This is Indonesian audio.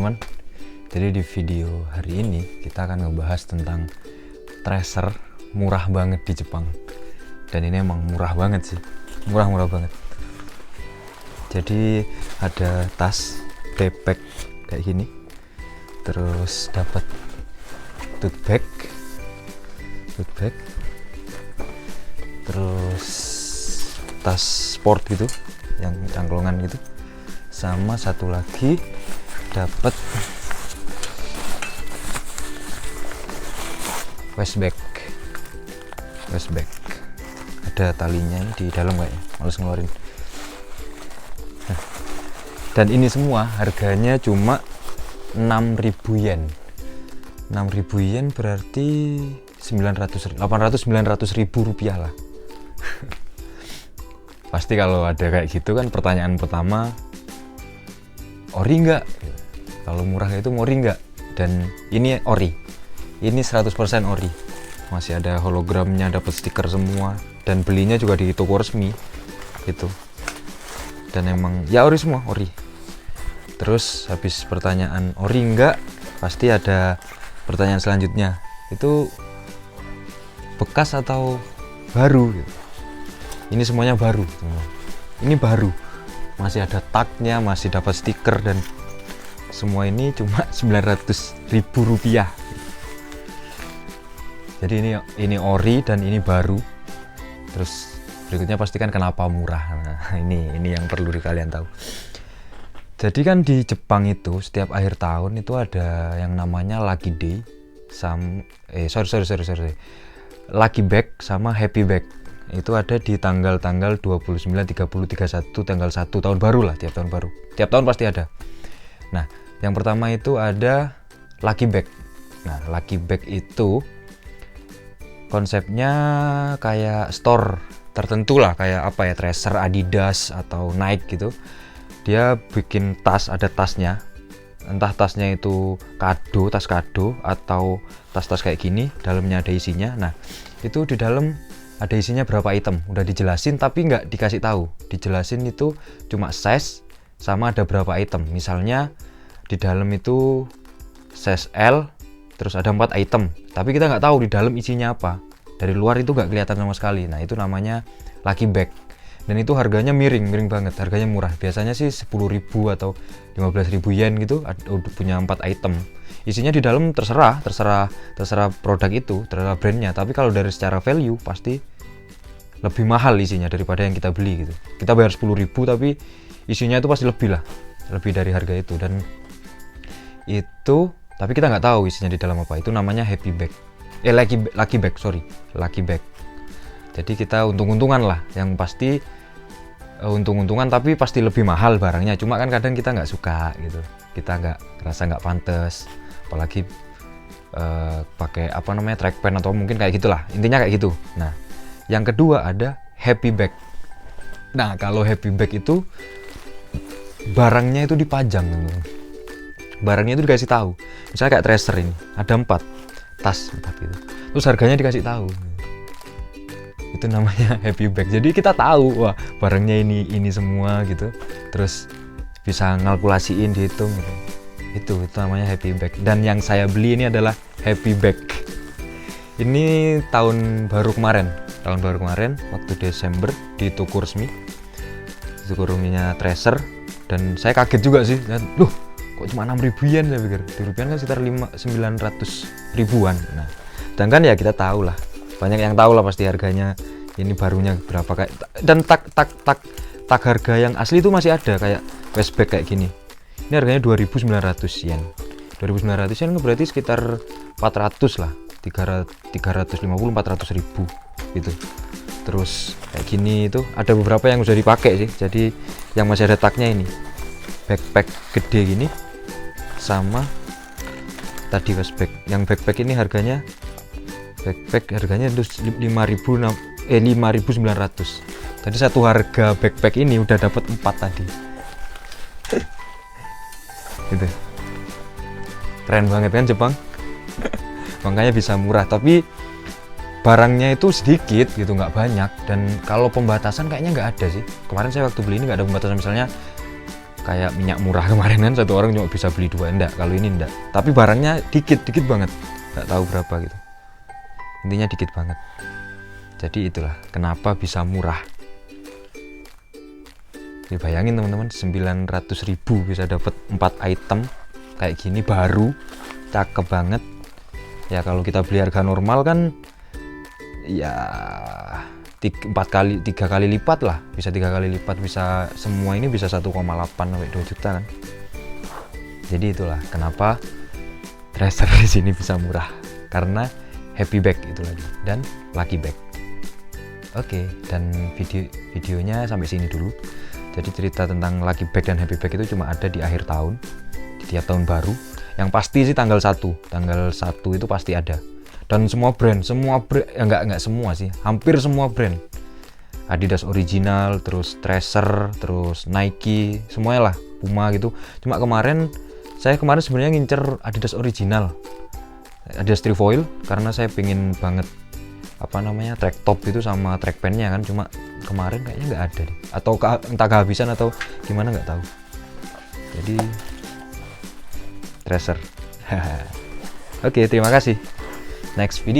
teman-teman. Jadi di video hari ini kita akan ngebahas tentang tracer murah banget di Jepang. Dan ini emang murah banget sih, murah banget. Jadi ada tas backpack kayak gini, terus dapat tote bag, terus tas sport gitu, yang cangklongan gitu, sama satu lagi dapat waist bag. Ada talinya di dalam kayaknya, males ngeluarin. Nah, dan ini semua harganya cuma 6.000 yen. 6.000 yen berarti 800-900 ribu rupiah lah. Pasti kalau ada kayak gitu kan pertanyaan pertama, ori nggak? Kalau murah itu ori nggak? Dan ini ori, ini 100% ori. Masih ada hologramnya, dapat stiker semua, dan belinya juga di toko resmi gitu. Dan emang ya ori semua, ori. Terus habis pertanyaan ori nggak, pasti ada pertanyaan selanjutnya, itu bekas atau baru gitu. Ini semuanya baru, ini baru, masih ada tagnya, masih dapat stiker, dan semua ini cuma 900.000 rupiah. Jadi ini ori dan ini baru. Terus berikutnya pastikan kenapa murah. Nah, ini yang perlu kalian tahu. Jadi kan di Jepang itu setiap akhir tahun itu ada yang namanya Lucky Day, Lucky Bag sama Happy Bag. Itu ada di tanggal-tanggal 29, 30, 31, tanggal 1 tahun baru lah, tiap tahun baru. Tiap tahun pasti ada. Nah, yang pertama itu ada Lucky Bag. Nah, Lucky Bag itu konsepnya kayak store tertentu lah, kayak apa ya, Tracer, Adidas atau Nike gitu. Dia bikin tas, ada tasnya. Entah tasnya itu kado, tas kado, atau tas-tas kayak gini, dalamnya ada isinya. Nah, itu di dalam ada isinya berapa item, udah dijelasin tapi nggak dikasih tahu. Dijelasin itu cuma size sama ada berapa item. Misalnya di dalam itu size L, terus ada 4 item, tapi kita nggak tahu di dalam isinya apa. Dari luar itu nggak kelihatan sama sekali. Nah, itu namanya Lucky Bag. Dan itu harganya miring banget, harganya murah. Biasanya sih 10.000 atau 15.000 yen gitu, punya 4 item. Isinya di dalam terserah produk itu, terserah brandnya. Tapi kalau dari secara value pasti lebih mahal isinya daripada yang kita beli gitu. Kita bayar 10.000 tapi isinya itu pasti lebih lah, lebih dari harga itu. Dan itu, tapi kita nggak tahu isinya di dalam apa. Itu namanya Happy Bag. Lucky Bag. Jadi kita untung-untungan lah, yang pasti untung-untungan, tapi pasti lebih mahal barangnya. Cuma kan kadang kita nggak suka gitu, kita ngerasa nggak pantas, apalagi pakai apa namanya, track pen atau mungkin kayak gitulah, intinya kayak gitu. Nah, yang kedua ada Happy Bag. Nah, kalau Happy Bag itu barangnya itu dipajang, barangnya itu dikasih tahu. Misalnya kayak Tracer ini ada 4 tas gitu, terus harganya dikasih tahu. Itu namanya Happy Bag. Jadi kita tahu, wah barangnya ini semua gitu, terus bisa ngalkulasiin, dihitung gitu. Itu namanya Happy Bag. Dan yang saya beli ini adalah Happy Bag. Ini tahun baru kemarin waktu Desember di toko resmi, toko resminya Tracer. Dan saya kaget juga sih, loh kok cuma 6.000 yen, saya pikir di rupiah kan sekitar 900 ribuan. Nah, sedangkan ya kita tahu lah, banyak yang tahu lah pasti harganya ini barunya berapa, kayak, dan tag harga yang asli itu masih ada, kayak waist bag kayak gini. Ini harganya 2.900 yen. 2.900 yen berarti sekitar 400 lah, 350-400 ribu gitu. Terus kayak gini itu ada beberapa yang udah dipakai sih. Jadi yang masih ada tagnya ini, backpack gede gini, sama tadi waist bag. Yang backpack ini harganya 5.900. Jadi satu harga backpack ini udah dapat 4 tadi. Gitu. Keren banget kan Jepang. Makanya bisa murah, tapi barangnya itu sedikit gitu, nggak banyak. Dan kalau pembatasan kayaknya nggak ada sih. Kemarin saya waktu beli ini nggak ada pembatasan, misalnya kayak minyak murah kemarin kan satu orang cuma bisa beli 2, enggak. Kalau ini enggak, tapi barangnya dikit banget, nggak tahu berapa gitu, intinya dikit banget. Jadi itulah kenapa bisa murah. Dibayangin teman-teman, 900.000 bisa dapat 4 item kayak gini baru, cakep banget. Ya kalau kita beli harga normal kan ya 3 kali lipat lah, bisa 3 kali lipat, bisa semua ini bisa 1,8 sampai 2 juta kan. Jadi itulah kenapa tracer di sini bisa murah, karena happy bag itu lagi dan lucky bag. Oke, dan videonya sampai sini dulu. Jadi cerita tentang lucky bag dan happy bag itu cuma ada di akhir tahun, di tiap tahun baru. Yang pasti sih tanggal 1 itu pasti ada. Dan semua brand ya enggak semua sih, hampir semua brand. Adidas original, terus Tracer, terus Nike, semuanya lah, Puma gitu. Cuma saya kemarin sebenarnya ngincer Adidas original, Adidas Trefoil, karena saya pengen banget track top itu sama track pantnya kan. Cuma kemarin kayaknya nggak ada deh, atau entah kehabisan atau gimana nggak tahu. Jadi Tracer. Oke, terima kasih. Next video.